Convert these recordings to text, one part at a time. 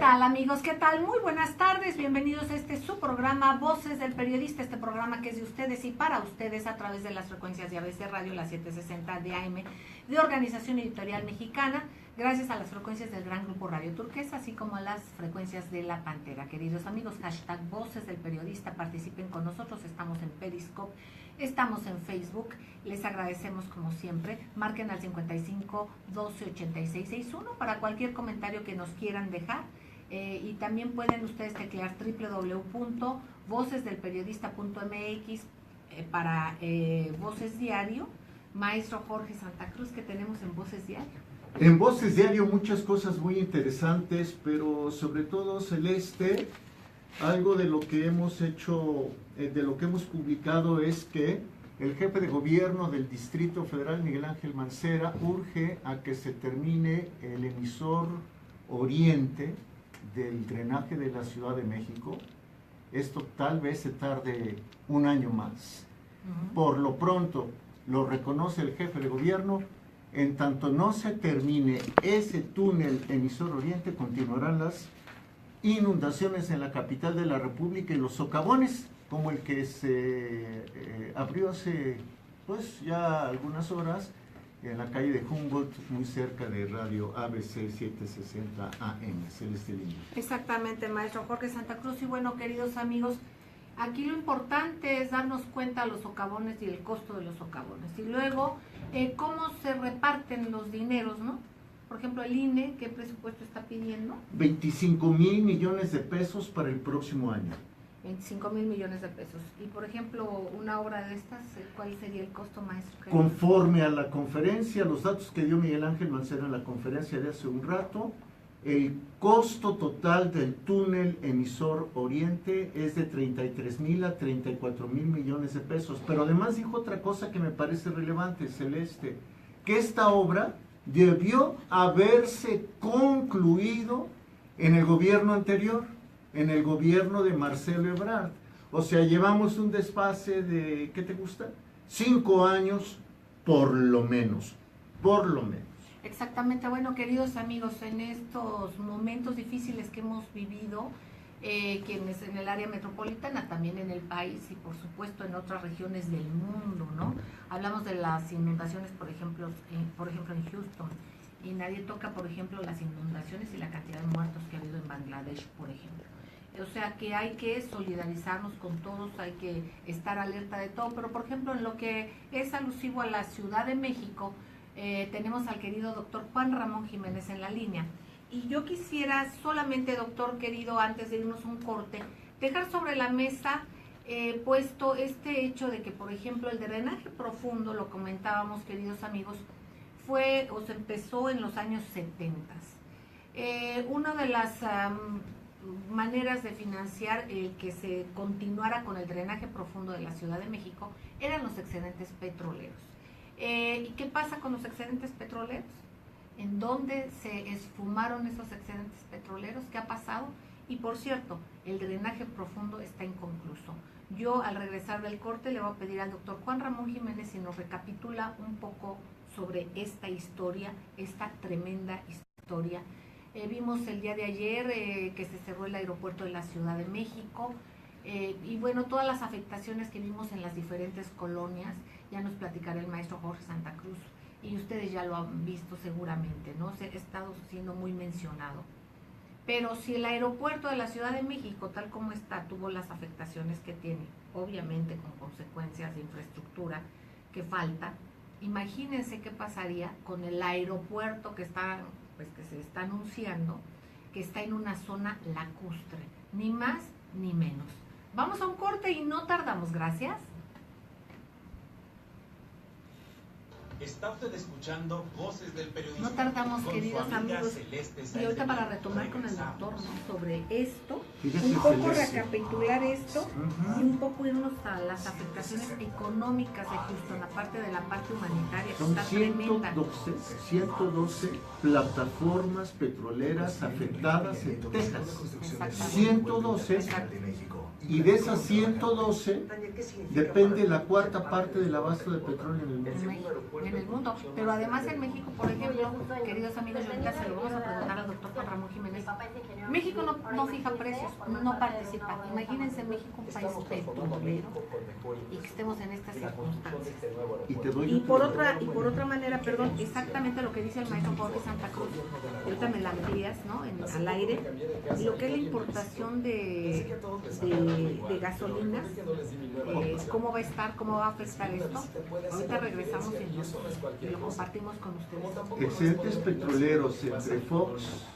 tal, amigos? ¿Qué tal? Muy buenas tardes, bienvenidos a su programa Voces del Periodista, este programa que es de ustedes y para ustedes a través de las frecuencias de ABC Radio, la 760 de AM, de Organización Editorial Mexicana, gracias a las frecuencias del Gran Grupo Radio Turquesa, así como a las frecuencias de La Pantera. Queridos amigos, hashtag Voces del Periodista, participen con nosotros, estamos en Periscope, estamos en Facebook, les agradecemos como siempre, marquen al 55 12 86 61 para cualquier comentario que nos quieran dejar, y también pueden ustedes teclear www.vocesdelperiodista.mx para Voces Diario. Maestro Jorge Santa Cruz, ¿qué tenemos en Voces Diario? En Voces Diario muchas cosas muy interesantes, pero sobre todo, Celeste, algo de lo que hemos hecho, de lo que hemos publicado es que el jefe de gobierno del Distrito Federal, Miguel Ángel Mancera, urge a que se termine el emisor oriente del drenaje de la Ciudad de México. Esto tal vez se tarde un año más. Por lo pronto, lo reconoce el jefe de gobierno, en tanto no se termine ese túnel emisor oriente, continuarán las inundaciones en la capital de la República y los socavones, como el que se abrió hace pues ya algunas horas en la calle de Humboldt, muy cerca de Radio ABC 760 AM. Celeste Lima. Exactamente, maestro Jorge Santa Cruz. Y bueno, queridos amigos, aquí lo importante es darnos cuenta de los socavones y el costo de los socavones. Y luego, cómo se reparten los dineros, ¿no? Por ejemplo, el INE, ¿qué presupuesto está pidiendo? 25,000 millones de pesos para el próximo año. 25,000 millones de pesos. Y por ejemplo, una obra de estas, ¿cuál sería el costo, maestro? Conforme a la conferencia, los datos que dio Miguel Ángel Mancera en la conferencia de hace un rato, el costo total del túnel emisor oriente es de 33,000 a 34,000 millones de pesos. Pero además dijo otra cosa que me parece relevante, Celeste, que esta obra debió haberse concluido en el gobierno anterior, en el gobierno de Marcelo Ebrard. O sea, llevamos un desfase de, ¿qué te gusta? 5 años por lo menos, por lo menos. Exactamente. Bueno, queridos amigos, en estos momentos difíciles que hemos vivido, quienes en el área metropolitana, también en el país y por supuesto en otras regiones del mundo, ¿no? Hablamos de las inundaciones, por ejemplo en Houston, y nadie toca, por ejemplo, las inundaciones y la cantidad de muertos que ha habido en Bangladesh, por ejemplo. O sea que hay que solidarizarnos con todos, hay que estar alerta de todo, pero por ejemplo en lo que es alusivo a la Ciudad de México, tenemos al querido doctor Juan Ramón Jiménez en la línea. Y yo quisiera solamente, doctor querido, antes de irnos a un corte, dejar sobre la mesa puesto este hecho de que, por ejemplo, el drenaje profundo, lo comentábamos, queridos amigos, se empezó en los años 70. Una de las maneras de financiar el que se continuara con el drenaje profundo de la Ciudad de México eran los excedentes petroleros. ¿Y qué pasa con los excedentes petroleros? ¿En dónde se esfumaron esos excedentes petroleros? ¿Qué ha pasado? Y por cierto, el drenaje profundo está inconcluso. Yo al regresar del corte le voy a pedir al doctor Juan Ramón Jiménez si nos recapitula un poco sobre esta historia, esta tremenda historia. Vimos el día de ayer que se cerró el aeropuerto de la Ciudad de México, y bueno, todas las afectaciones que vimos en las diferentes colonias, ya nos platicará el maestro Jorge Santa Cruz, y ustedes ya lo han visto seguramente, ¿no? Se ha estado siendo muy mencionado. Pero si el aeropuerto de la Ciudad de México, tal como está, tuvo las afectaciones que tiene, obviamente con consecuencias de infraestructura que falta, imagínense qué pasaría con el aeropuerto que se está anunciando, que está en una zona lacustre, ni más ni menos. Vamos a un corte y no tardamos, gracias. Está usted escuchando Voces del Periodismo. No tardamos, queridos amigos. Y ahorita para retomar con el doctor, ¿no?, sobre esto, un poco recapitular esto, y un poco irnos a las afectaciones económicas de Houston, aparte de la parte humanitaria, que Son está tremenda. 112 plataformas petroleras afectadas en Texas. 112. y de esas 112 depende la cuarta parte del abasto de petróleo en el mundo. En el mundo. Pero además en México, por ejemplo, queridos amigos, yo ahorita se lo vamos a preguntar al doctor Juan Ramón Jiménez. México no fija precios, no participa. Imagínense México un país petrolero y que estemos en estas circunstancias. Y por otra manera, perdón, exactamente lo que dice el maestro Jorge Santa Cruz, y ahorita me la amplías, ¿no? Al aire, lo que es la importación de gasolinas, cómo va a estar, cómo va a afectar esto. Ahorita regresamos y lo compartimos con ustedes. Excedentes petroleros entre Fox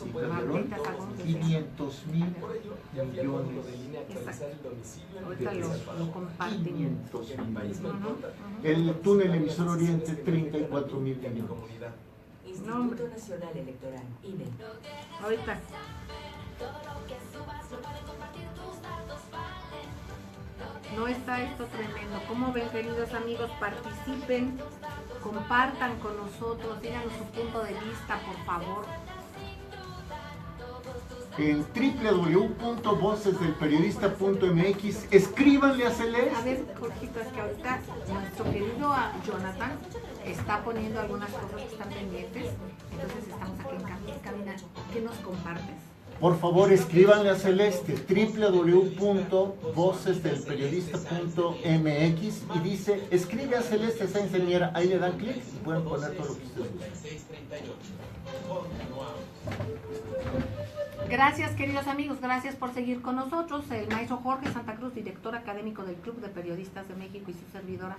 y Calderón, 500 mil millones. Exacto. Ahorita lo compartimos. 500 millones. El túnel emisor Oriente, 34 mil millones. Instituto Nacional Electoral, INE. Ahorita. No está esto tremendo. ¿Cómo ven, queridos amigos? Participen, compartan con nosotros, díganos su punto de vista, por favor. En www.vocesdelperiodista.mx, escríbanle a Celeste. A ver, Jorgito, es que ahorita nuestro querido Jonathan está poniendo algunas cosas que están pendientes, entonces estamos aquí en cabina. ¿Qué nos compartes? Por favor, escríbanle a Celeste, www.vocesdelperiodista.mx, y dice, escribe a Celeste, esa ingeniera, ahí le dan clic y pueden poner todo lo que ustedes gusten. Gracias, queridos amigos, gracias por seguir con nosotros. El maestro Jorge Santa Cruz, director académico del Club de Periodistas de México, y su servidora.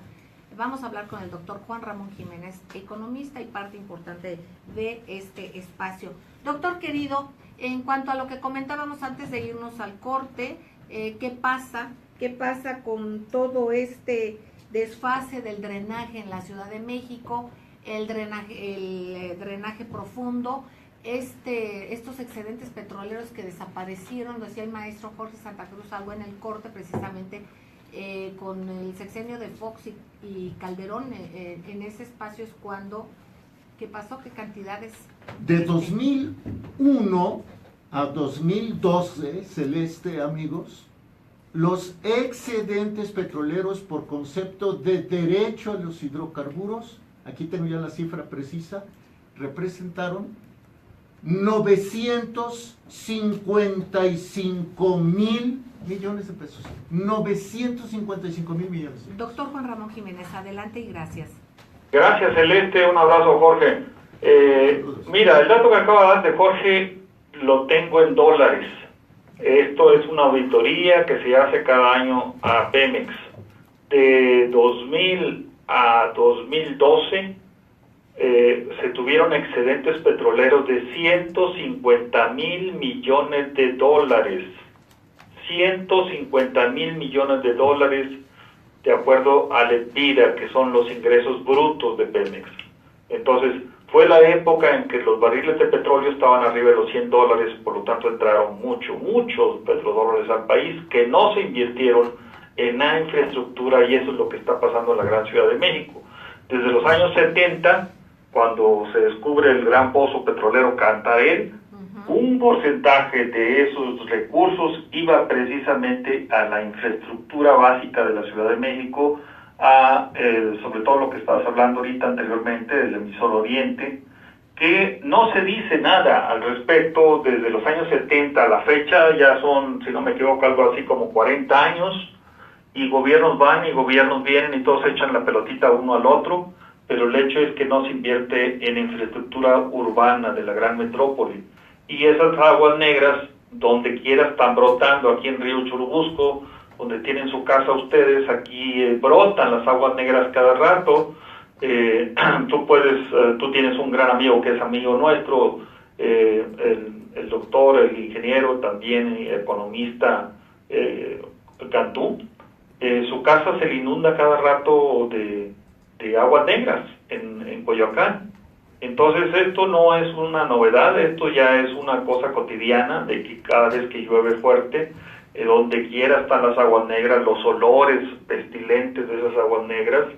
Vamos a hablar con el doctor Juan Ramón Jiménez, economista y parte importante de este espacio. Doctor querido, en cuanto a lo que comentábamos antes de irnos al corte, ¿qué pasa con todo este desfase del drenaje en la Ciudad de México, el drenaje profundo, estos excedentes petroleros que desaparecieron? Decía el maestro Jorge Santa Cruz algo en el corte, precisamente con el sexenio de Fox y Calderón, en ese espacio es cuando, ¿qué pasó? ¿Qué cantidades? De 2001 a 2012, Celeste, amigos, los excedentes petroleros por concepto de derecho a los hidrocarburos, aquí tengo ya la cifra precisa, representaron 955 mil millones de pesos. 955 mil millones. Doctor Juan Ramón Jiménez, adelante y gracias. Gracias, Celeste, un abrazo, Jorge. Mira, el dato que acaba de dar de Jorge lo tengo en dólares. Esto es una auditoría que se hace cada año a Pemex. De 2000 a 2012 se tuvieron excedentes petroleros de 150 mil millones de dólares. 150 mil millones de dólares, de acuerdo al EBITDA, que son los ingresos brutos de Pemex. Entonces, fue la época en que los barriles de petróleo estaban arriba de los $100, por lo tanto entraron muchos petrodólares al país que no se invirtieron en la infraestructura, y eso es lo que está pasando en la gran Ciudad de México. Desde los años 70, cuando se descubre el gran pozo petrolero Cantarell, un porcentaje de esos recursos iba precisamente a la infraestructura básica de la Ciudad de México, sobre todo lo que estabas hablando ahorita anteriormente del emisor Oriente, que no se dice nada al respecto. Desde los años 70 a la fecha, ya son, si no me equivoco, algo así como 40 años, y gobiernos van y gobiernos vienen y todos echan la pelotita uno al otro, pero el hecho es que no se invierte en infraestructura urbana de la gran metrópoli. Y esas aguas negras, donde quiera están brotando, aquí en Río Churubusco, donde tienen su casa ustedes, aquí brotan las aguas negras cada rato. Tú tienes un gran amigo que es amigo nuestro, el doctor, el ingeniero, también economista, Cantú. Su casa se le inunda cada rato de aguas negras en Coyoacán. Entonces esto no es una novedad, esto ya es una cosa cotidiana, de que cada vez que llueve fuerte, donde quiera están las aguas negras, los olores pestilentes de esas aguas negras.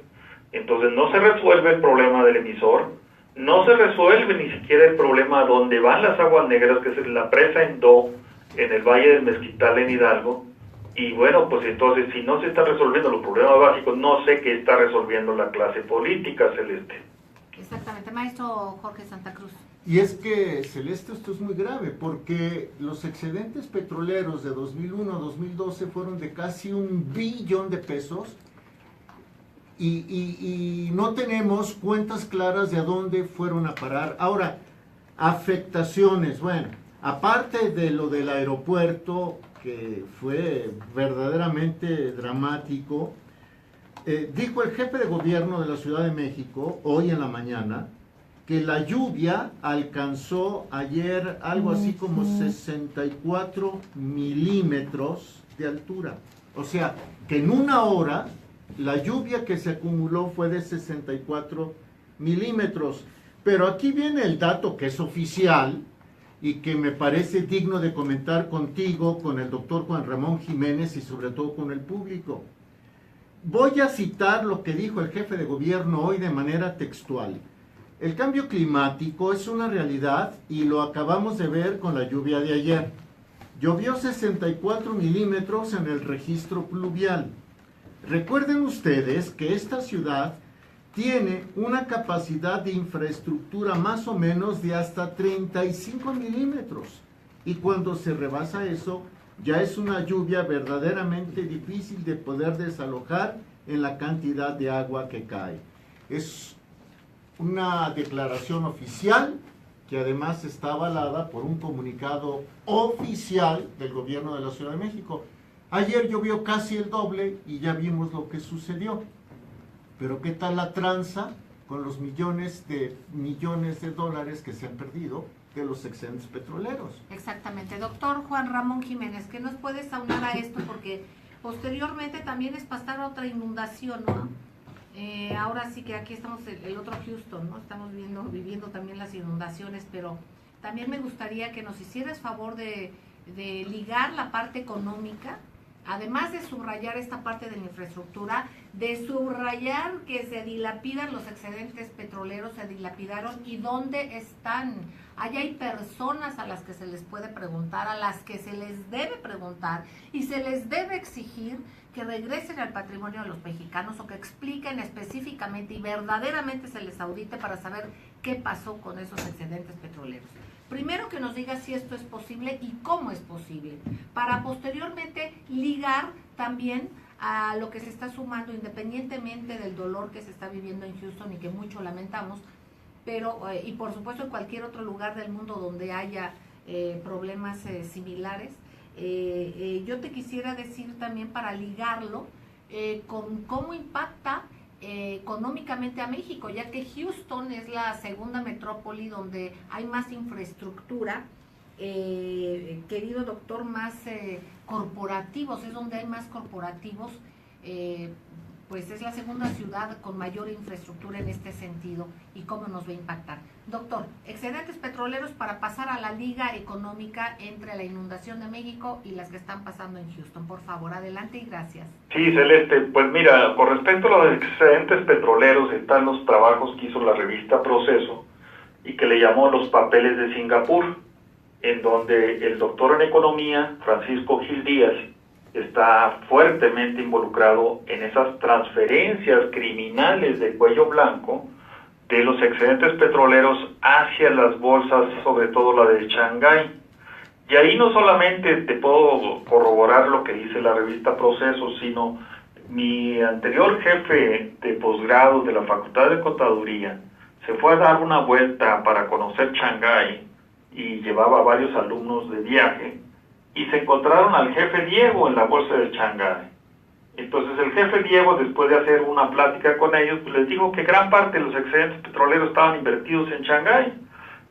Entonces no se resuelve el problema del emisor, no se resuelve ni siquiera el problema donde van las aguas negras, que es la presa Endó, en el Valle del Mezquital, en Hidalgo, Y bueno, pues entonces, si no se están resolviendo los problemas básicos, no sé qué está resolviendo la clase política, Celeste. Exactamente, maestro Jorge Santa Cruz. Y es que, Celeste, esto es muy grave, porque los excedentes petroleros de 2001 a 2012 fueron de casi 1 billón de pesos, y no tenemos cuentas claras de a dónde fueron a parar. Ahora, afectaciones, bueno, aparte de lo del aeropuerto, que fue verdaderamente dramático, dijo el jefe de gobierno de la Ciudad de México, hoy en la mañana, que la lluvia alcanzó ayer algo así como 64 milímetros de altura. O sea, que en una hora la lluvia que se acumuló fue de 64 milímetros. Pero aquí viene el dato que es oficial y que me parece digno de comentar contigo, con el doctor Juan Ramón Jiménez y sobre todo con el público. Voy a citar lo que dijo el jefe de gobierno hoy de manera textual. El cambio climático es una realidad y lo acabamos de ver con la lluvia de ayer. Llovió 64 milímetros en el registro pluvial. Recuerden ustedes que esta ciudad tiene una capacidad de infraestructura más o menos de hasta 35 milímetros. Y cuando se rebasa eso, ya es una lluvia verdaderamente difícil de poder desalojar en la cantidad de agua que cae. Es una declaración oficial que además está avalada por un comunicado oficial del gobierno de la Ciudad de México. Ayer llovió casi el doble y ya vimos lo que sucedió. Pero ¿qué tal la tranza con los millones de dólares que se han perdido de los excedentes petroleros? Exactamente. Doctor Juan Ramón Jiménez, ¿qué nos puedes aunar a esto? Porque posteriormente también es pasar a otra inundación, ¿no? Ahora sí que aquí estamos el otro Houston, ¿no? Estamos viviendo también las inundaciones, pero también me gustaría que nos hicieras favor de ligar la parte económica, además de subrayar esta parte de la infraestructura, de subrayar que se dilapidan los excedentes petroleros, se dilapidaron y dónde están. Allá hay personas a las que se les puede preguntar, a las que se les debe preguntar y se les debe exigir que regresen al patrimonio de los mexicanos o que expliquen específicamente y verdaderamente se les audite para saber qué pasó con esos excedentes petroleros. Primero que nos diga si esto es posible y cómo es posible, para posteriormente ligar también a lo que se está sumando, independientemente del dolor que se está viviendo en Houston y que mucho lamentamos, pero y por supuesto en cualquier otro lugar del mundo donde haya problemas similares. Yo te quisiera decir también para ligarlo con cómo impacta económicamente a México, ya que Houston es la segunda metrópoli donde hay más infraestructura, querido doctor, más corporativos, es donde hay más corporativos, pues es la segunda ciudad con mayor infraestructura en este sentido y cómo nos va a impactar. Doctor, excedentes petroleros para pasar a la liga económica entre la inundación de México y las que están pasando en Houston. Por favor, adelante y gracias. Sí, Celeste, pues mira, con respecto a los excedentes petroleros están los trabajos que hizo la revista Proceso y que le llamó Los Papeles de Singapur, en donde el doctor en economía, Francisco Gil Díaz, está fuertemente involucrado en esas transferencias criminales de cuello blanco de los excedentes petroleros hacia las bolsas, sobre todo la de Shanghái. Y ahí no solamente te puedo corroborar lo que dice la revista Proceso, sino mi anterior jefe de posgrado de la Facultad de Contaduría se fue a dar una vuelta para conocer Shanghái y llevaba a varios alumnos de viaje, y se encontraron al jefe Diego en la bolsa de Shanghái. Entonces el jefe Diego, después de hacer una plática con ellos, pues les dijo que gran parte de los excedentes petroleros estaban invertidos en Shanghái.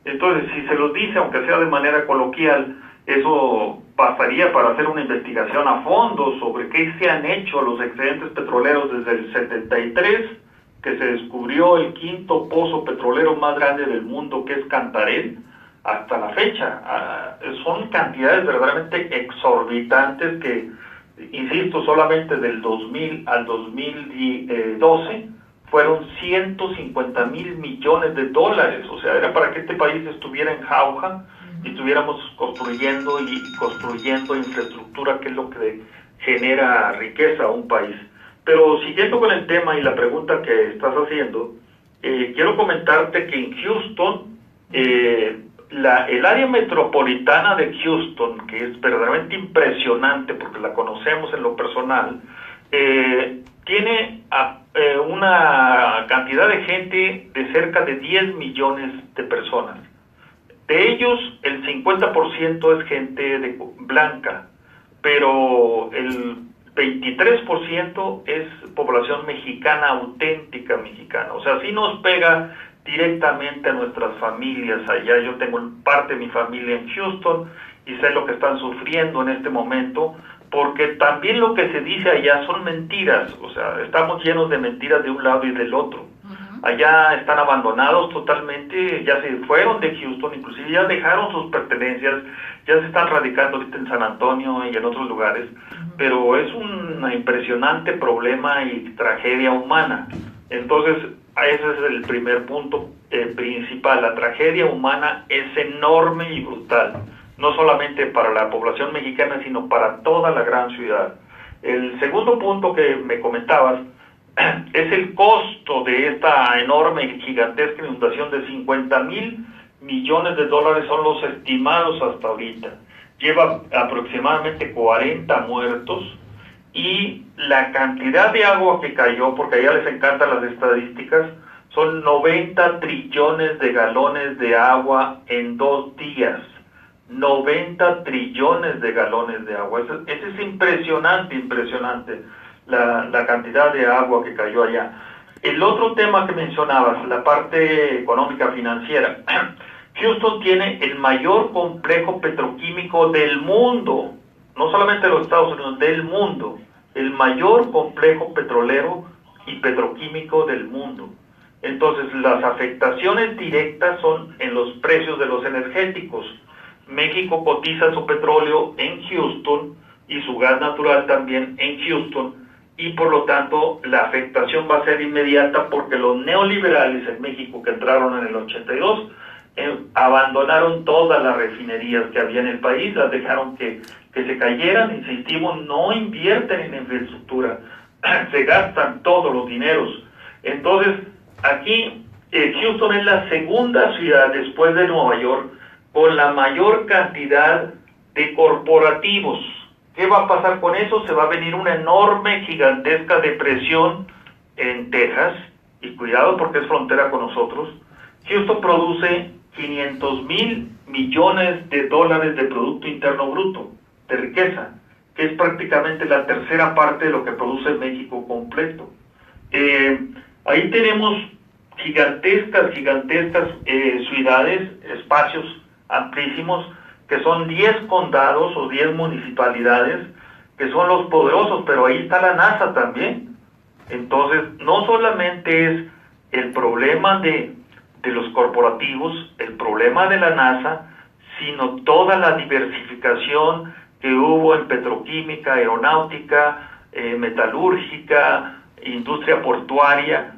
Entonces, si se los dice, aunque sea de manera coloquial, eso pasaría para hacer una investigación a fondo sobre qué se han hecho los excedentes petroleros desde el 73, que se descubrió el quinto pozo petrolero más grande del mundo, que es Cantarell, hasta la fecha. Son cantidades verdaderamente exorbitantes que, insisto, solamente del 2000 al 2012 fueron 150,000 millones de dólares. O sea, era para que este país estuviera en jauja y estuviéramos construyendo infraestructura, que es lo que genera riqueza a un país. Pero siguiendo con el tema y la pregunta que estás haciendo, quiero comentarte que en Houston, el área metropolitana de Houston, que es verdaderamente impresionante porque la conocemos en lo personal, tiene una cantidad de gente de cerca de 10 millones de personas. De ellos, el 50% es gente blanca, pero el 23% es población mexicana, auténtica mexicana. O sea, sí nos pega directamente a nuestras familias allá. Yo tengo parte de mi familia en Houston y sé lo que están sufriendo en este momento, porque también lo que se dice allá son mentiras. O sea, estamos llenos de mentiras de un lado y del otro. Allá están abandonados totalmente, ya se fueron de Houston, inclusive ya dejaron sus pertenencias, ya se están radicando ahorita en San Antonio y en otros lugares, pero es un impresionante problema y tragedia humana. Entonces, ese es el primer punto principal. La tragedia humana es enorme y brutal, no solamente para la población mexicana, sino para toda la gran ciudad. El segundo punto que me comentabas es el costo de esta enorme y gigantesca inundación de 50,000 millones de dólares son los estimados hasta ahorita. Lleva aproximadamente 40 muertos y la cantidad de agua que cayó, porque a ella les encantan las estadísticas, son 90 trillones de galones de agua en 2 días. 90 trillones de galones de agua. Eso es impresionante la cantidad de agua que cayó allá. El otro tema que mencionabas, la parte económica financiera. Houston tiene el mayor complejo petroquímico del mundo, no solamente de los Estados Unidos, del mundo, el mayor complejo petrolero y petroquímico del mundo. Entonces, las afectaciones directas son en los precios de los energéticos. México cotiza su petróleo en Houston y su gas natural también en Houston, y por lo tanto la afectación va a ser inmediata porque los neoliberales en México que entraron en el 82 abandonaron todas las refinerías que había en el país, las dejaron que se cayeran, insistimos, no invierten en infraestructura, se gastan todos los dineros. Entonces, aquí Houston es la segunda ciudad después de Nueva York con la mayor cantidad de corporativos. ¿Qué va a pasar con eso? Se va a venir una enorme, gigantesca depresión en Texas, y cuidado porque es frontera con nosotros. Houston produce 500,000 millones de dólares de Producto Interno Bruto, de riqueza, que es prácticamente la tercera parte de lo que produce México completo. Ahí tenemos gigantescas ciudades, espacios amplísimos, que son 10 condados o 10 municipalidades, que son los poderosos, pero ahí está la NASA también. Entonces, no solamente es el problema de los corporativos, el problema de la NASA, sino toda la diversificación que hubo en petroquímica, aeronáutica, metalúrgica, industria portuaria.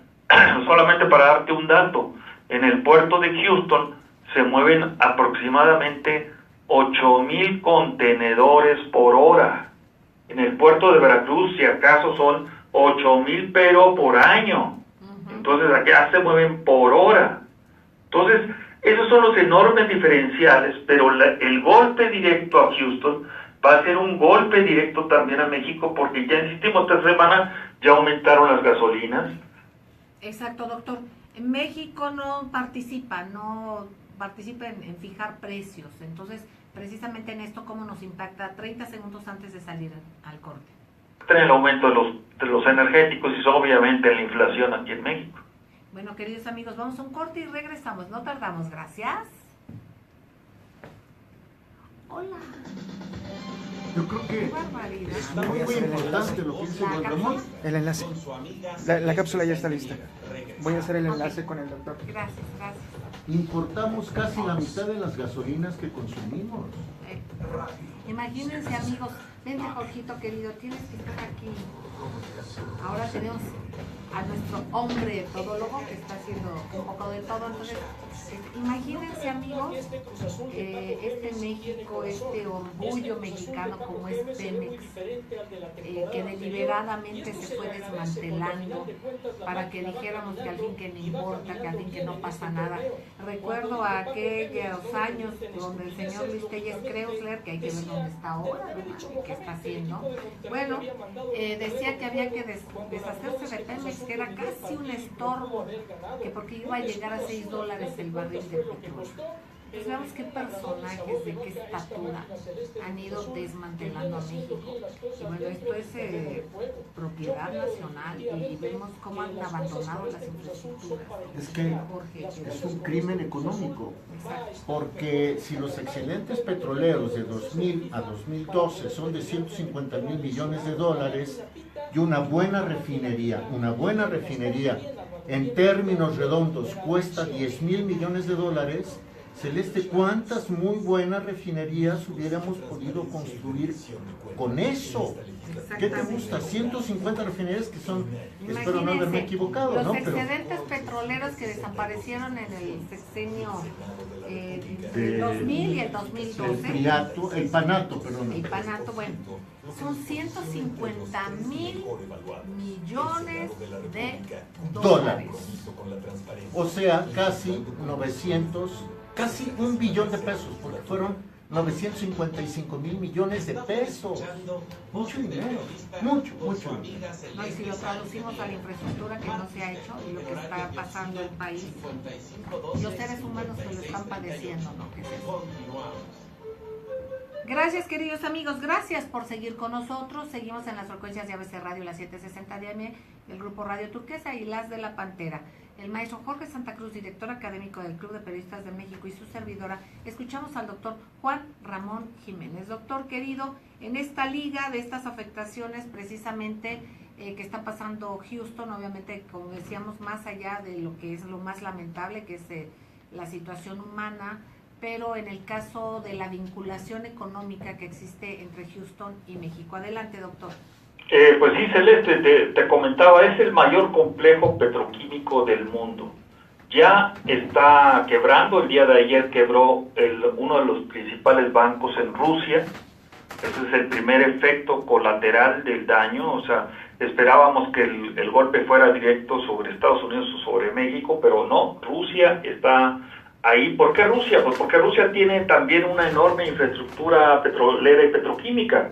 Solamente para darte un dato, en el puerto de Houston se mueven aproximadamente 8,000 contenedores por hora. En el puerto de Veracruz, si acaso, son 8,000, pero por año. Entonces, acá se mueven por hora. Entonces, esos son los enormes diferenciales, pero el golpe directo a Houston va a ser un golpe directo también a México, porque ya insistimos, esta semana ya aumentaron las gasolinas. Exacto, doctor. México no participa en fijar precios. Entonces, precisamente en esto, ¿cómo nos impacta 30 segundos antes de salir al corte? En el aumento de los energéticos y obviamente la inflación aquí en México. Bueno, queridos amigos, vamos a un corte y regresamos. No tardamos, gracias. Hola. Yo creo que Qué barbaridad. es muy importante lo que dice Juan Ramón. El enlace. La cápsula ya está lista. Voy a hacer el enlace con el doctor. Gracias. Importamos casi la mitad de las gasolinas que consumimos. Imagínense, amigos, vente, Jorgito querido, tienes que estar aquí. Ahora tenemos a nuestro hombre todólogo que está haciendo un poco de todo. Entonces, imagínense, amigos, este México, este orgullo mexicano como es Pemex, que deliberadamente se fue desmantelando para que dijéramos que al fin que no importa, que al fin que no pasa nada. Recuerdo aquellos años donde el señor Luis Telles Kreuzler, que hay que ver dónde está ahora, ¿verdad? ¿Qué está haciendo? Bueno, decía que había que deshacerse de Pemex, que era casi un estorbo, que porque iba a llegar a $6 el barril de petróleo. Pues veamos qué personajes, de qué estatura han ido desmantelando a México. Y bueno, esto es propiedad nacional y vemos cómo han abandonado las infraestructuras. Es que es un crimen económico, porque si los excedentes petroleros de 2000 a 2012 son de $150,000 millones y una buena refinería en términos redondos cuesta $10,000 millones, Celeste, ¿cuántas muy buenas refinerías hubiéramos podido construir con eso? ¿Qué te gusta? 150 refinerías que son, espero no haberme equivocado, los ¿no? excedentes petroleros que desaparecieron en el sexenio del 2000 y el 2012. El Panato, perdón. El Panato, bueno, son $150,000 millones de dólares. O sea, casi 1 billón de pesos, porque fueron 955,000 millones de pesos. Mucho dinero, mucho. No, y si lo traducimos a la infraestructura que no se ha hecho y lo que está pasando en el país, los seres humanos que lo están padeciendo, ¿no? ¿Qué es eso? Gracias, queridos amigos, gracias por seguir con nosotros. Seguimos en las frecuencias de ABC Radio, las 760 de AM, el Grupo Radio Turquesa y las de La Pantera. El maestro Jorge Santa Cruz, director académico del Club de Periodistas de México, y su servidora, escuchamos al doctor Juan Ramón Jiménez. Doctor querido, en esta liga de estas afectaciones precisamente que está pasando Houston, obviamente, como decíamos, más allá de lo que es lo más lamentable, que es la situación humana, pero en el caso de la vinculación económica que existe entre Houston y México. Adelante, doctor. Pues sí, Celeste, te comentaba, es el mayor complejo petroquímico del mundo. Ya está quebrando, el día de ayer quebró uno de los principales bancos en Rusia. Ese es el primer efecto colateral del daño, o sea, esperábamos que el golpe fuera directo sobre Estados Unidos o sobre México, pero no, Rusia está ahí. ¿Por qué Rusia? Pues porque Rusia tiene también una enorme infraestructura petrolera y petroquímica.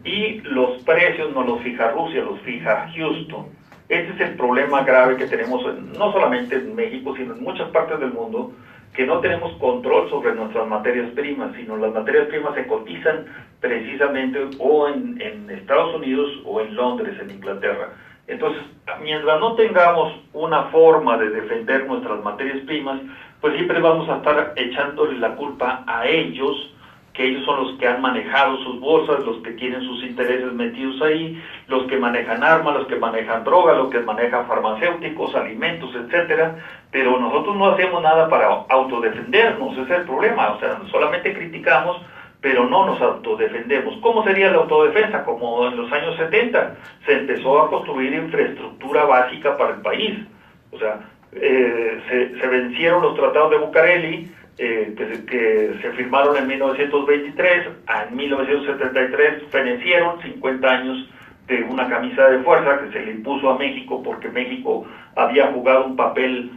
Y los precios no los fija Rusia, los fija Houston. Ese es el problema grave que tenemos, no solamente en México, sino en muchas partes del mundo, que no tenemos control sobre nuestras materias primas, sino las materias primas se cotizan precisamente o en Estados Unidos o en Londres, en Inglaterra. Entonces, mientras no tengamos una forma de defender nuestras materias primas, pues siempre vamos a estar echándole la culpa a ellos, que ellos son los que han manejado sus bolsas, los que tienen sus intereses metidos ahí, los que manejan armas, los que manejan droga, los que manejan farmacéuticos, alimentos, etcétera, pero nosotros no hacemos nada para autodefendernos, ese es el problema, o sea, solamente criticamos, pero no nos autodefendemos. ¿Cómo sería la autodefensa? Como en los años 70 se empezó a construir infraestructura básica para el país, o sea, se vencieron los tratados de Bucareli, que se firmaron en 1923, en 1973 fenecieron 50 años de una camisa de fuerza que se le impuso a México porque México había jugado un papel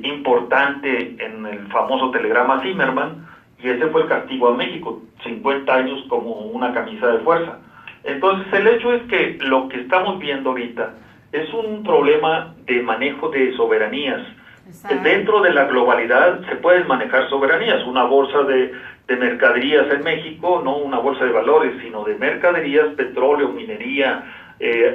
importante en el famoso telegrama Zimmerman, y ese fue el castigo a México, 50 años como una camisa de fuerza. Entonces el hecho es que lo que estamos viendo ahorita es un problema de manejo de soberanías. Dentro de la globalidad se pueden manejar soberanías, una bolsa de mercaderías en México, no una bolsa de valores, sino de mercaderías, petróleo, minería,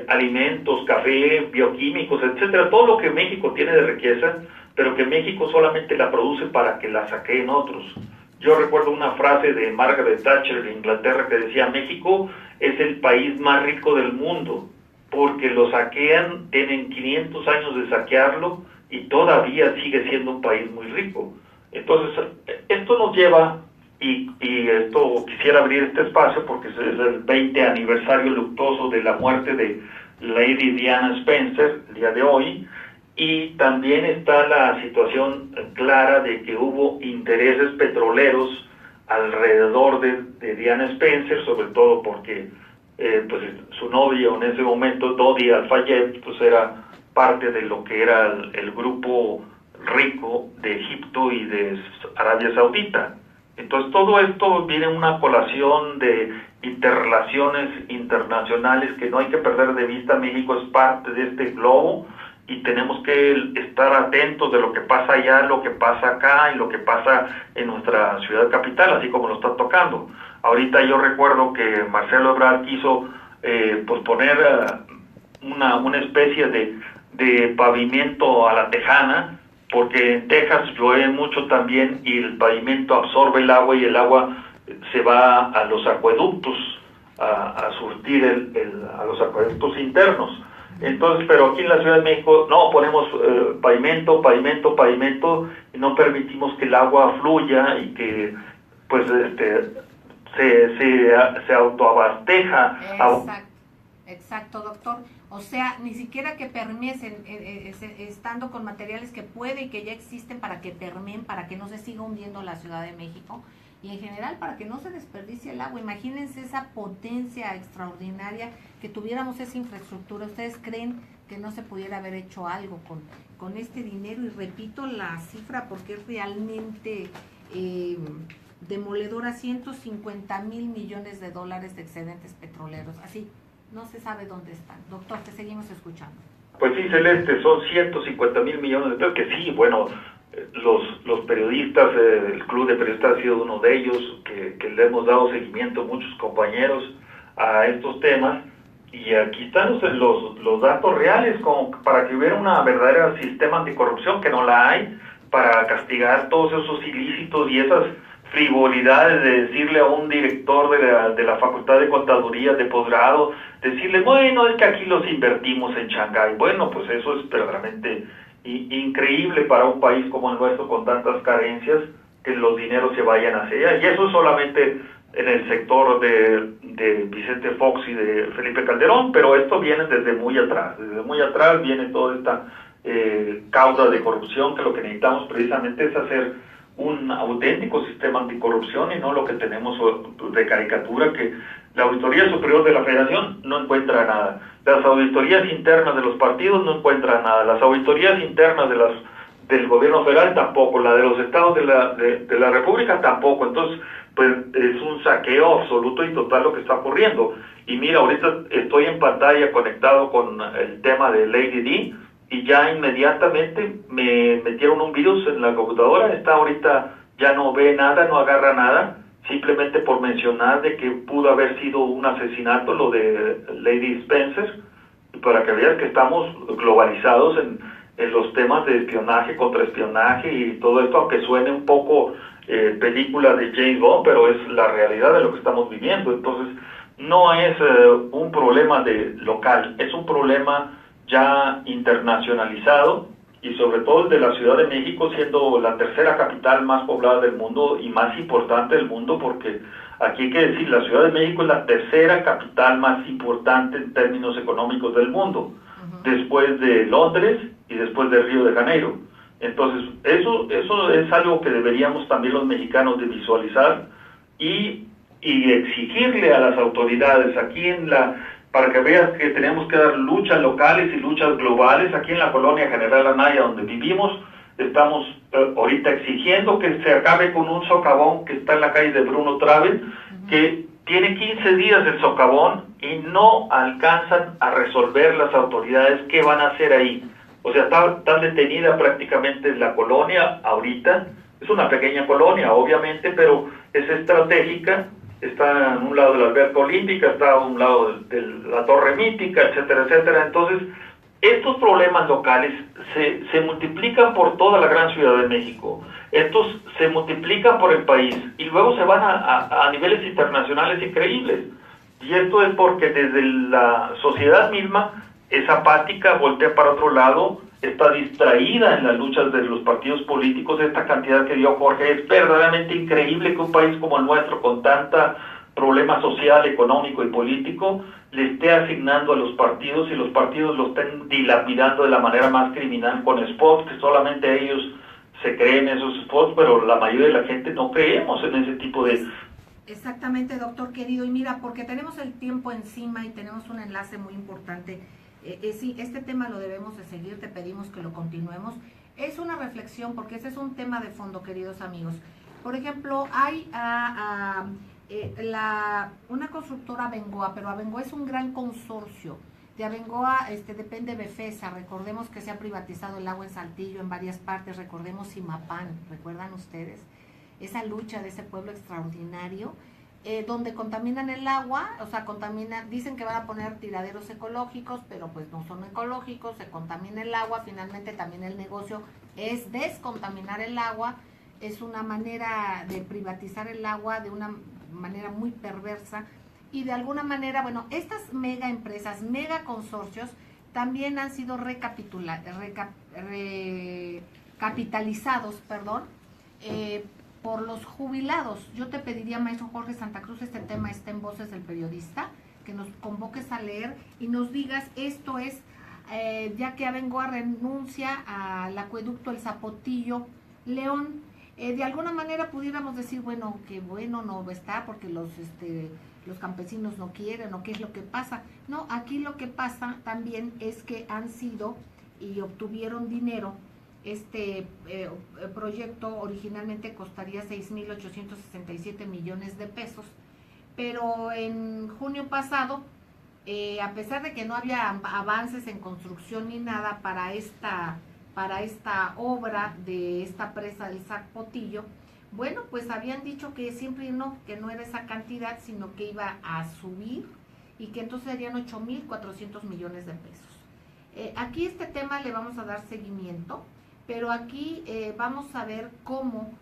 alimentos, café, bioquímicos, etcétera, todo lo que México tiene de riqueza, pero que México solamente la produce para que la saqueen otros. Yo recuerdo una frase de Margaret Thatcher de Inglaterra que decía: México es el país más rico del mundo, porque lo saquean, tienen 500 años de saquearlo, y todavía sigue siendo un país muy rico. Entonces, esto nos lleva, y esto quisiera abrir este espacio porque es el 20 aniversario luctuoso de la muerte de Lady Diana Spencer el día de hoy, y también está la situación clara de que hubo intereses petroleros alrededor de Diana Spencer, sobre todo porque pues su novio en ese momento, Dodi Al-Fayed, pues era parte de lo que era el grupo rico de Egipto y de Arabia Saudita. Entonces todo esto viene una colación de interrelaciones internacionales que no hay que perder de vista. México es parte de este globo y tenemos que estar atentos de lo que pasa allá, lo que pasa acá y lo que pasa en nuestra ciudad capital, así como lo está tocando. Ahorita yo recuerdo que Marcelo Ebrard quiso pues poner una especie de pavimento a la tejana, porque en Texas llueve mucho también y el pavimento absorbe el agua y el agua se va a los acueductos, a surtir a los acueductos internos. Entonces, pero aquí en la Ciudad de México no ponemos pavimento y no permitimos que el agua fluya y que pues se autoabasteja. Exacto, doctor. O sea, ni siquiera que permees estando con materiales que puede y que ya existen para que permeen, para que no se siga hundiendo la Ciudad de México y en general para que no se desperdicie el agua. Imagínense esa potencia extraordinaria, que tuviéramos esa infraestructura. ¿Ustedes creen que no se pudiera haber hecho algo con este dinero? Y repito la cifra porque es realmente demoledora: 150,000 millones de dólares de excedentes petroleros. Así, no se sabe dónde están. Doctor, te seguimos escuchando. Pues sí, Celeste, son 150,000 millones de pesos, que sí, bueno, los periodistas, el Club de Periodistas ha sido uno de ellos, que le hemos dado seguimiento a muchos compañeros a estos temas, y aquí están los datos reales, como para que hubiera una verdadera sistema anticorrupción, que no la hay, para castigar todos esos ilícitos y esas frivolidades de decirle a un director de la Facultad de Contaduría de posgrado, decirle, bueno, es que aquí los invertimos en Shanghái. Bueno, pues eso es verdaderamente increíble para un país como el nuestro, con tantas carencias, que los dineros se vayan hacia allá. Y eso es solamente en el sector de Vicente Fox y de Felipe Calderón, pero esto viene desde muy atrás. Desde muy atrás viene toda esta causa de corrupción, que lo que necesitamos precisamente es hacer un auténtico sistema anticorrupción y no lo que tenemos de caricatura, que la Auditoría Superior de la Federación no encuentra nada, las auditorías internas de los partidos no encuentran nada, las auditorías internas del gobierno federal tampoco, la de los estados de la República tampoco. Entonces, pues es un saqueo absoluto y total lo que está ocurriendo. Y mira, ahorita estoy en pantalla conectado con el tema de Lady D, y ya inmediatamente me metieron un virus en la computadora. Está ahorita, ya no ve nada, no agarra nada, simplemente por mencionar de que pudo haber sido un asesinato, lo de Lady Spencer, para que veas que estamos globalizados en los temas de espionaje, contraespionaje y todo esto, aunque suene un poco película de James Bond, pero es la realidad de lo que estamos viviendo. Entonces, no es un problema local, es un problema ya internacionalizado, y sobre todo el de la Ciudad de México, siendo la tercera capital más poblada del mundo y más importante del mundo, porque aquí hay que decir, la Ciudad de México es la tercera capital más importante en términos económicos del mundo, después de Londres y después de Río de Janeiro. Entonces, eso es algo que deberíamos también los mexicanos de visualizar y exigirle a las autoridades aquí para que veas que tenemos que dar luchas locales y luchas globales. Aquí en la colonia General Anaya, donde vivimos, estamos ahorita exigiendo que se acabe con un socavón que está en la calle de Bruno Travel, que tiene 15 días el socavón y no alcanzan a resolver las autoridades qué van a hacer ahí. O sea, está detenida prácticamente la colonia ahorita. Es una pequeña colonia, obviamente, pero es estratégica. Está en un lado de la alberca olímpica, está a un lado de la torre mítica, etcétera, etcétera. Entonces, estos problemas locales se multiplican por toda la gran Ciudad de México. Estos se multiplican por el país y luego se van a niveles internacionales increíbles. Y esto es porque desde la sociedad misma es apática, voltea para otro lado, está distraída en las luchas de los partidos políticos. Esta cantidad que dio Jorge, es verdaderamente increíble que un país como el nuestro, con tanta problema social, económico y político, le esté asignando a los partidos y los partidos lo estén dilapidando de la manera más criminal con spots, que solamente ellos se creen esos spots, pero la mayoría de la gente no creemos en ese tipo de... Exactamente, doctor querido, y mira, porque tenemos el tiempo encima y tenemos un enlace muy importante, sí, este tema lo debemos de seguir, te pedimos que lo continuemos. Es una reflexión, porque ese es un tema de fondo, queridos amigos. Por ejemplo, hay una constructora Abengoa, pero Abengoa es un gran consorcio. De Abengoa depende Befesa. Recordemos que se ha privatizado el agua en Saltillo en varias partes. Recordemos Simapán, ¿recuerdan ustedes? Esa lucha de ese pueblo extraordinario, donde contaminan el agua, o sea, dicen que van a poner tiraderos ecológicos, pero pues no son ecológicos, se contamina el agua. Finalmente también el negocio es descontaminar el agua. Es una manera de privatizar el agua de una manera muy perversa, y de alguna manera, bueno, estas mega empresas, mega consorcios, también han sido recapitalizados, por los jubilados. Yo te pediría, maestro Jorge Santa Cruz, este tema está en Voces del Periodista, que nos convoques a leer y nos digas, esto es, ya que Abengoa renuncia al acueducto El Zapotillo, León, de alguna manera pudiéramos decir, bueno, que bueno, no está porque los campesinos no quieren, o qué es lo que pasa. No, aquí lo que pasa también es que han sido y obtuvieron dinero. Este proyecto originalmente costaría 6.867 millones de pesos, pero en junio pasado, a pesar de que no había avances en construcción ni nada para esta obra de esta presa del Zapotillo, bueno, pues habían dicho que siempre que no era esa cantidad, sino que iba a subir y que entonces serían 8.400 millones de pesos. Aquí este tema le vamos a dar seguimiento, pero aquí vamos a ver cómo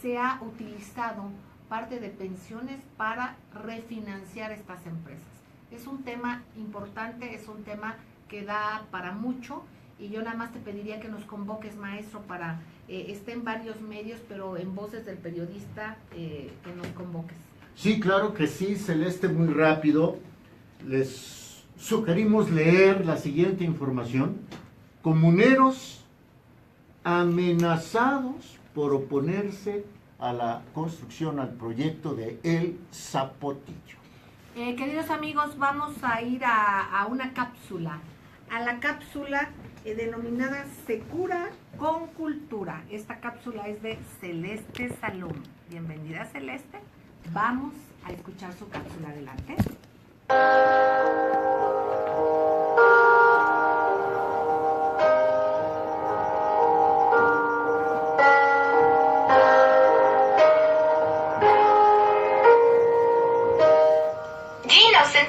se ha utilizado parte de pensiones para refinanciar estas empresas. Es un tema importante, es un tema que da para mucho, y yo nada más te pediría que nos convoques, maestro, para esté en varios medios, pero en Voces del Periodista, que nos convoques. Sí, claro que sí, Celeste, muy rápido. Les sugerimos leer la siguiente información. Comuneros amenazados por oponerse a la construcción, al proyecto de El Zapotillo. Queridos amigos, vamos a ir a una cápsula, a la cápsula denominada Se cura con cultura. Esta cápsula es de Celeste Salum. Bienvenida, Celeste. Vamos a escuchar su cápsula. Adelante.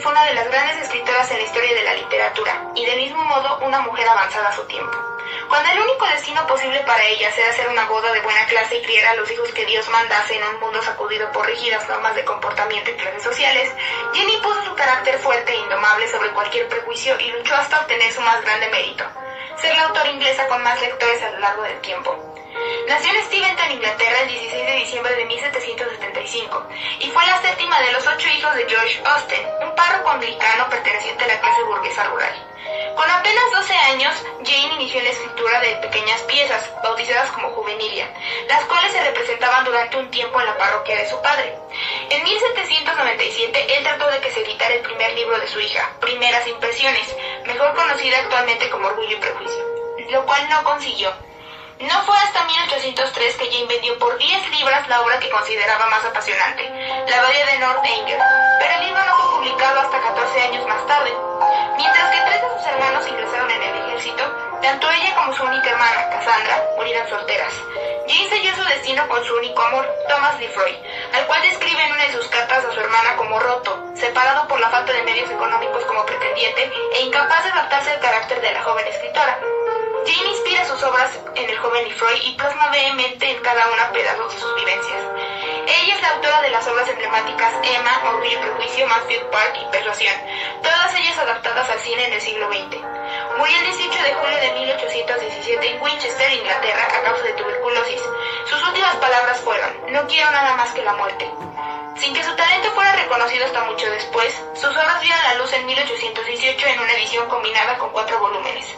Fue una de las grandes escritoras en la historia de la literatura, y del mismo modo una mujer avanzada a su tiempo. Cuando el único destino posible para ella era hacer una boda de buena clase y criar a los hijos que Dios mandase en un mundo sacudido por rígidas normas de comportamiento y clases sociales, Jenny puso su carácter fuerte e indomable sobre cualquier prejuicio y luchó hasta obtener su más grande mérito: ser la autora inglesa con más lectores a lo largo del tiempo. Nació en Steventon, Inglaterra, el 16 de diciembre de 1775, y fue la séptima de los 8 hijos de George Austen, un párroco anglicano perteneciente a la clase burguesa rural. Con apenas 12 años, Jane inició la escritura de pequeñas piezas, bautizadas como Juvenilia, las cuales se representaban durante un tiempo en la parroquia de su padre. En 1797, él trató de que se editara el primer libro de su hija, Primeras Impresiones, mejor conocida actualmente como Orgullo y Prejuicio, lo cual no consiguió. No fue hasta 1803 que Jane vendió por 10 libras la obra que consideraba más apasionante, La Abadía de Northanger, pero el libro no fue publicado hasta 14 años más tarde. Mientras que 3 de sus hermanos ingresaron en el ejército, tanto ella como su única hermana, Cassandra, murieron solteras. Jane selló su destino con su único amor, Thomas Lefroy, al cual describe en una de sus cartas a su hermana como roto, separado por la falta de medios económicos como pretendiente e incapaz de adaptarse al carácter de la joven escritora. Jane inspira sus obras en el joven Lefroy y plasma vehemente en cada una pedazos de sus vivencias. Ella es la autora de las obras emblemáticas Emma, Orgullo y Prejuicio, Mansfield Park y Persuasión, todas ellas adaptadas al cine en el siglo XX. Murió el 18 de julio de 1817 en Winchester, Inglaterra, a causa de tuberculosis. Sus últimas palabras fueron: "No quiero nada más que la muerte". Sin que su talento fuera reconocido hasta mucho después, sus obras vieron la luz en 1818 en una edición combinada con 4 volúmenes.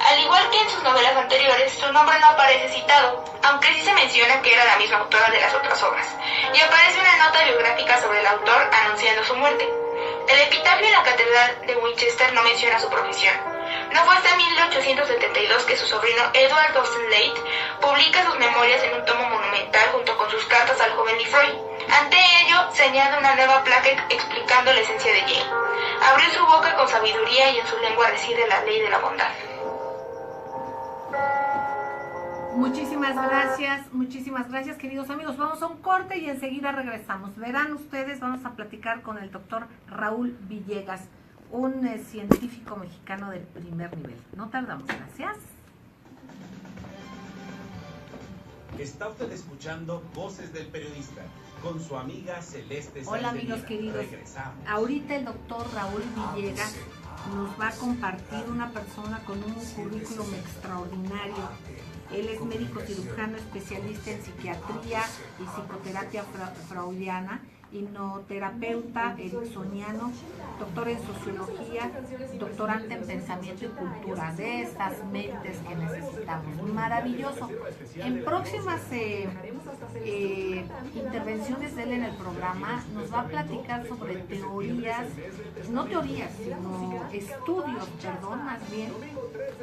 Al igual que en sus novelas anteriores, su nombre no aparece citado, aunque sí se menciona que era la misma autora de las otras obras, y aparece una nota biográfica sobre el autor anunciando su muerte. El epitafio en la Catedral de Winchester no menciona su profesión. No fue hasta 1872 que su sobrino Edward Dawson Leigh publica sus memorias en un tomo monumental junto con sus cartas al joven Lefroy. Ante ello, se añade una nueva placa explicando la esencia de Jane. Abrió su boca con sabiduría y en su lengua reside la ley de la bondad. Muchísimas gracias, queridos amigos. Vamos a un corte y enseguida regresamos. Verán ustedes, vamos a platicar con el doctor Raúl Villegas, un científico mexicano del primer nivel. No tardamos, gracias. Está usted escuchando Voces del Periodista con su amiga Celeste Sáenz. Hola amigos queridos, ahorita el doctor Raúl Villegas nos va a compartir una persona con un currículum extraordinario. Él es médico cirujano, especialista en psiquiatría y psicoterapia freudiana, hipnoterapeuta ericksoniano, doctor en sociología, doctorante en pensamiento y cultura, de estas mentes que necesitamos. Maravilloso. En próximas intervenciones de él en el programa nos va a platicar sobre teorías, no teorías, sino estudios, más bien,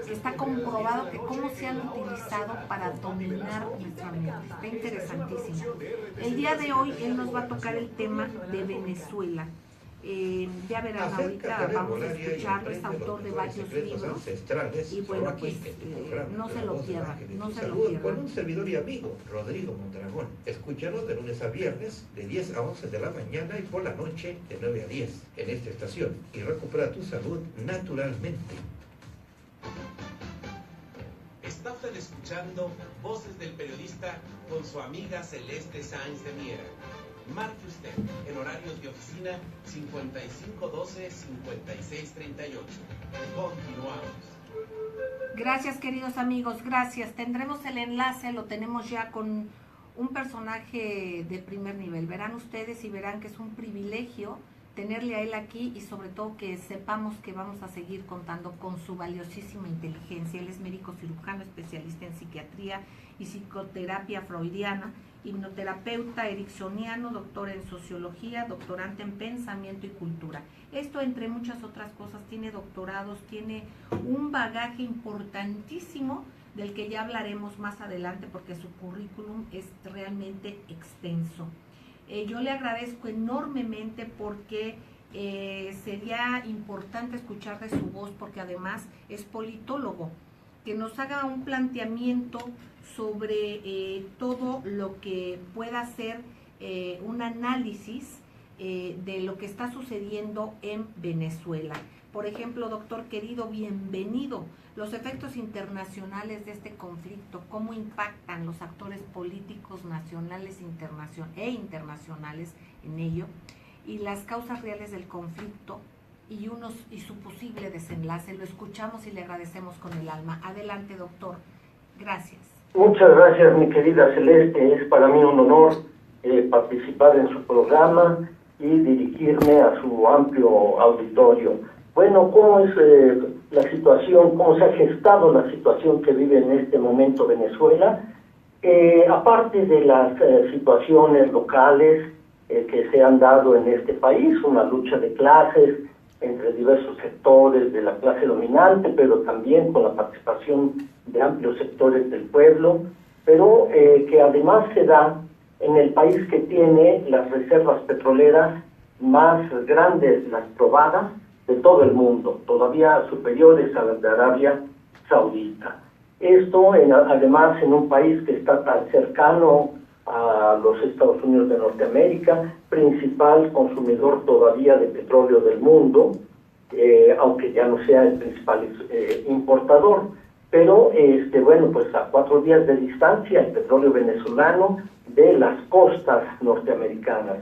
que está comprobado que cómo se han utilizado para dominar nuestra mente. Está interesantísimo. El día de hoy él nos va a tocar el tema de Venezuela. Ya verán, ahorita vamos a escucharlo, es autor de varios libros y bueno, pues no se lo pierdan, no se lo pierdan. Con un servidor y amigo, Rodrigo Mondragón. Escúchanos de lunes a viernes de 10 a 11 de la mañana y por la noche de 9 a 10 en esta estación y recupera tu salud naturalmente. Está usted escuchando Voces del Periodista con su amiga Celeste Sáenz de Miera. Marque usted en horarios de oficina 5512-5638. Continuamos. Gracias, queridos amigos, gracias. Tendremos el enlace, lo tenemos ya con un personaje de primer nivel. Verán ustedes y verán que es un privilegio tenerle a él aquí y sobre todo que sepamos que vamos a seguir contando con su valiosísima inteligencia. Él es médico cirujano, especialista en psiquiatría y psicoterapia freudiana, hipnoterapeuta ericksoniano, doctor en sociología, doctorante en pensamiento y cultura. Esto, entre muchas otras cosas, tiene doctorados, tiene un bagaje importantísimo del que ya hablaremos más adelante porque su currículum es realmente extenso. Yo le agradezco enormemente porque sería importante escuchar de su voz porque además es politólogo, que nos haga un planteamiento sobre todo lo que pueda ser un análisis de lo que está sucediendo en Venezuela. Por ejemplo, doctor querido, bienvenido. Los efectos internacionales de este conflicto, cómo impactan los actores políticos nacionales e internacionales en ello, y las causas reales del conflicto y su posible desenlace. Lo escuchamos y le agradecemos con el alma. Adelante, doctor. Gracias. Muchas gracias, mi querida Celeste. Es para mí un honor participar en su programa y dirigirme a su amplio auditorio. Bueno, ¿cómo es la situación, cómo se ha gestado la situación que vive en este momento Venezuela? Aparte de las situaciones locales que se han dado en este país, una lucha de clases entre diversos sectores de la clase dominante, pero también con la participación de amplios sectores del pueblo, pero que además se da en el país que tiene las reservas petroleras más grandes, las probadas, de todo el mundo, todavía superiores a las de Arabia Saudita. Esto además en un país que está tan cercano a los Estados Unidos de Norteamérica, principal consumidor todavía de petróleo del mundo, aunque ya no sea el principal importador, pero bueno, pues a 4 días de distancia el petróleo venezolano de las costas norteamericanas.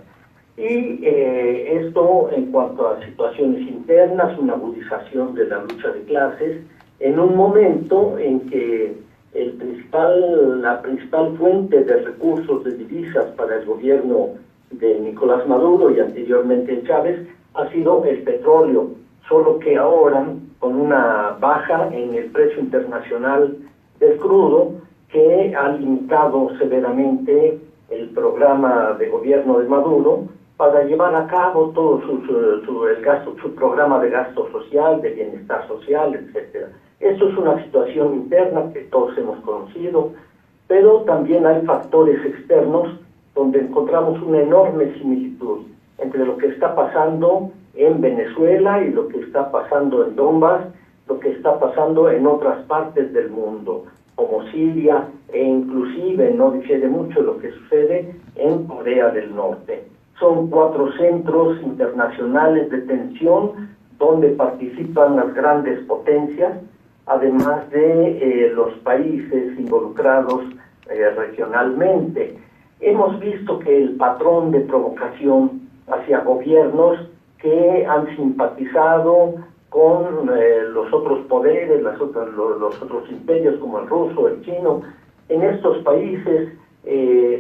Y esto en cuanto a situaciones internas, una agudización de la lucha de clases, en un momento en que la principal fuente de recursos de divisas para el gobierno de Nicolás Maduro y anteriormente Chávez ha sido el petróleo, solo que ahora con una baja en el precio internacional del crudo que ha limitado severamente el programa de gobierno de Maduro para llevar a cabo todo su programa de gasto social, de bienestar social, etcétera. Esto es una situación interna que todos hemos conocido, pero también hay factores externos donde encontramos una enorme similitud entre lo que está pasando en Venezuela y lo que está pasando en Donbass, lo que está pasando en otras partes del mundo, como Siria, e inclusive no difiere mucho lo que sucede en Corea del Norte. Son 4 centros internacionales de tensión donde participan las grandes potencias, además de los países involucrados regionalmente. Hemos visto que el patrón de provocación hacia gobiernos que han simpatizado con los otros poderes, los otros imperios como el ruso, el chino, en estos países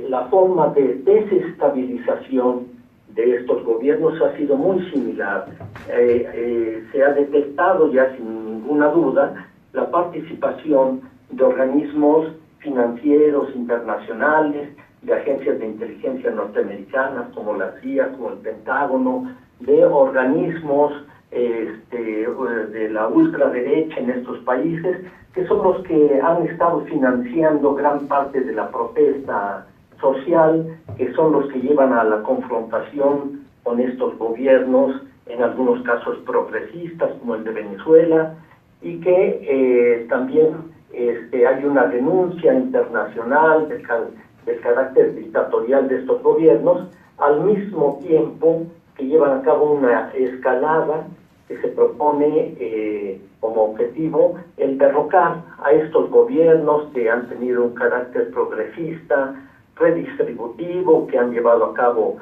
la forma de desestabilización de estos gobiernos ha sido muy similar. Se ha detectado ya sin ninguna duda la participación de organismos financieros internacionales, de agencias de inteligencia norteamericanas como la CIA, como el Pentágono, de organismos de la ultraderecha en estos países, que son los que han estado financiando gran parte de la protesta social, que son los que llevan a la confrontación con estos gobiernos, en algunos casos progresistas como el de Venezuela, y que también hay una denuncia internacional del carácter dictatorial de estos gobiernos, al mismo tiempo que llevan a cabo una escalada que se propone como objetivo el derrocar a estos gobiernos que han tenido un carácter progresista, redistributivo, que han llevado a cabo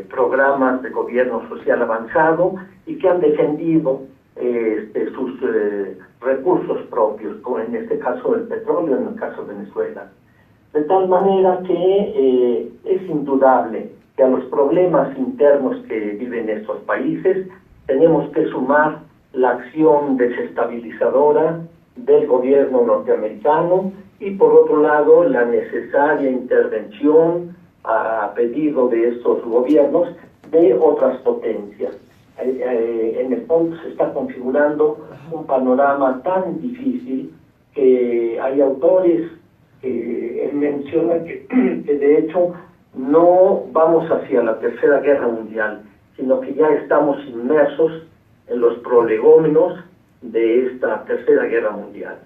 programas de gobierno social avanzado y que han defendido sus recursos propios, como en este caso el petróleo, en el caso de Venezuela. De tal manera que es indudable que a los problemas internos que viven estos países tenemos que sumar la acción desestabilizadora del gobierno norteamericano y por otro lado la necesaria intervención a pedido de estos gobiernos de otras potencias. En el fondo se está configurando un panorama tan difícil que hay autores que mencionan que de hecho no vamos hacia la Tercera Guerra Mundial, sino que ya estamos inmersos en los prolegómenos de esta Tercera Guerra Mundial.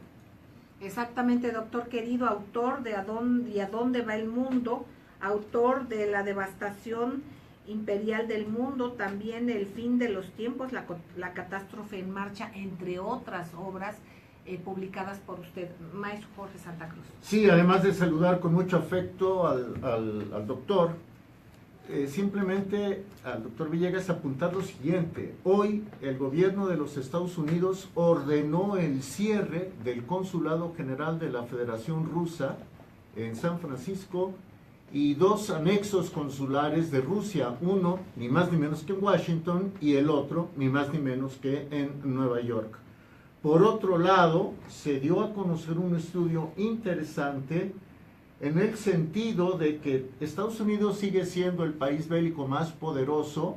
Exactamente, doctor querido, autor de a dónde va el mundo, autor de La devastación imperial del mundo, también El fin de los tiempos, la catástrofe en marcha, entre otras obras publicadas por usted, maestro Jorge Santa Cruz. Sí, además de saludar con mucho afecto al doctor, simplemente al doctor Villegas apuntar lo siguiente: hoy el gobierno de los Estados Unidos ordenó el cierre del Consulado General de la Federación Rusa en San Francisco y 2 anexos consulares de Rusia, uno ni más ni menos que en Washington y el otro ni más ni menos que en Nueva York. Por otro lado, se dio a conocer un estudio interesante en el sentido de que Estados Unidos sigue siendo el país bélico más poderoso,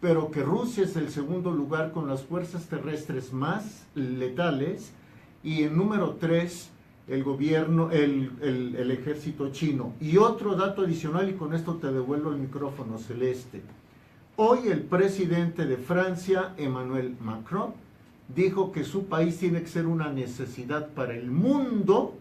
pero que Rusia es el segundo lugar con las fuerzas terrestres más letales, y en número 3 el gobierno, el ejército chino. Y otro dato adicional, y con esto te devuelvo el micrófono, Celeste. Hoy el presidente de Francia, Emmanuel Macron, dijo que su país tiene que ser una necesidad para el mundo,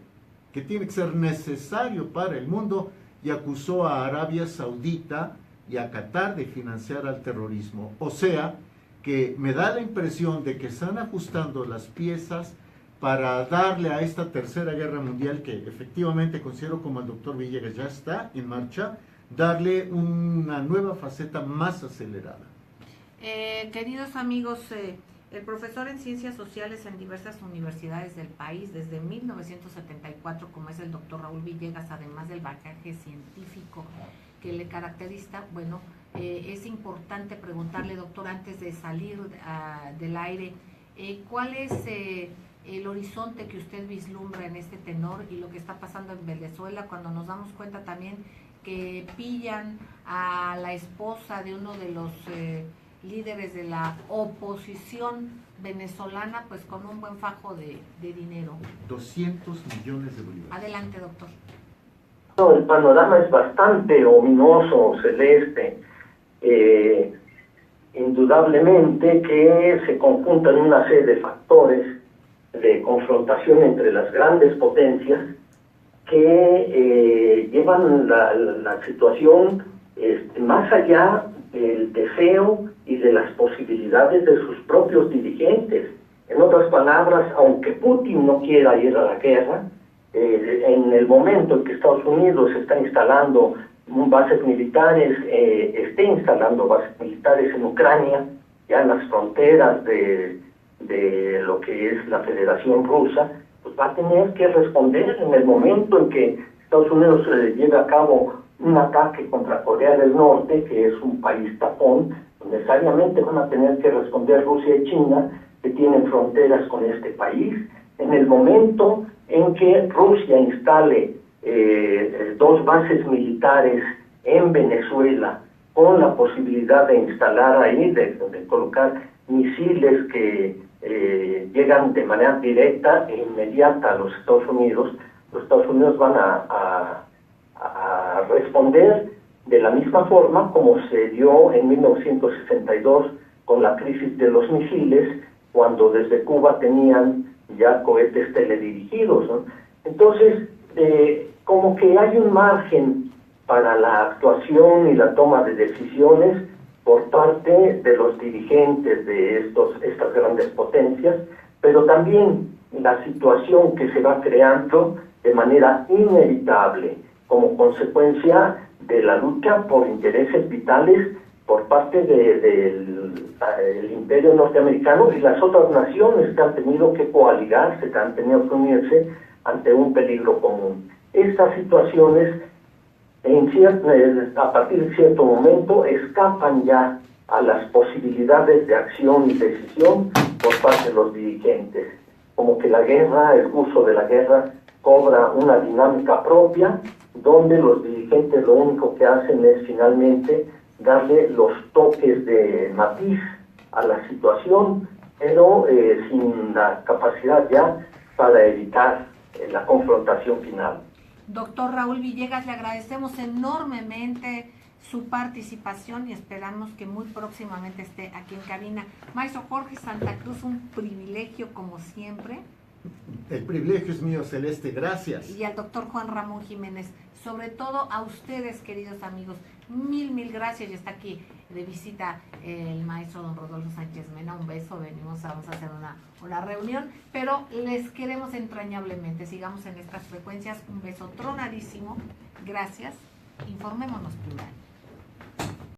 que tiene que ser necesario para el mundo, y acusó a Arabia Saudita y a Qatar de financiar al terrorismo. O sea, que me da la impresión de que están ajustando las piezas para darle a esta Tercera Guerra Mundial, que efectivamente considero, como el doctor Villegas, ya está en marcha, darle una nueva faceta más acelerada. Queridos amigos, El profesor en Ciencias Sociales en diversas universidades del país desde 1974, como es el doctor Raúl Villegas, además del bagaje científico que le caracteriza, bueno, es importante preguntarle, doctor, antes de salir del aire, ¿cuál es el horizonte que usted vislumbra en este tenor y lo que está pasando en Venezuela, cuando nos damos cuenta también que pillan a la esposa de uno de los líderes de la oposición venezolana, pues con un buen fajo de dinero? 200 millones de bolívares. Adelante, doctor. No, el panorama es bastante ominoso, Celeste. Indudablemente que se conjuntan una serie de factores de confrontación entre las grandes potencias que llevan la situación más allá del deseo y de las posibilidades de sus propios dirigentes. En otras palabras, aunque Putin no quiera ir a la guerra, en el momento en que Estados Unidos está instalando bases militares, esté instalando bases militares en Ucrania, ya en las fronteras de lo que es la Federación Rusa, pues va a tener que responder en el momento en que Estados Unidos lleve a cabo un ataque contra Corea del Norte, que es un país tapón. Necesariamente van a tener que responder Rusia y China, que tienen fronteras con este país. En el momento en que Rusia instale 2 bases militares en Venezuela, con la posibilidad de instalar ahí, de colocar misiles que llegan de manera directa e inmediata a los Estados Unidos van a responder de la misma forma como se dio en 1962 con la crisis de los misiles, cuando desde Cuba tenían ya cohetes teledirigidos, ¿no? Entonces, como que hay un margen para la actuación y la toma de decisiones por parte de los dirigentes de estas grandes potencias, pero también la situación que se va creando de manera inevitable como consecuencia de la lucha por intereses vitales por parte del imperio norteamericano y las otras naciones que han tenido que coaligarse, que han tenido que unirse ante un peligro común. Estas situaciones a partir de cierto momento escapan ya a las posibilidades de acción y decisión por parte de los dirigentes. Como que la guerra, el curso de la guerra cobra una dinámica propia, donde los dirigentes lo único que hacen es finalmente darle los toques de matiz a la situación, pero sin la capacidad ya para evitar la confrontación final. Doctor Raúl Villegas, le agradecemos enormemente su participación y esperamos que muy próximamente esté aquí en cabina. Maestro Jorge Santa Cruz, un privilegio como siempre. El privilegio es mío, Celeste, gracias. Y al doctor Juan Ramón Jiménez, sobre todo a ustedes, queridos amigos, mil gracias. Y está aquí de visita el maestro don Rodolfo Sánchez Mena. Un beso, vamos a hacer una reunión, pero les queremos entrañablemente. Sigamos en estas frecuencias. Un beso tronadísimo. Gracias. Informémonos primero.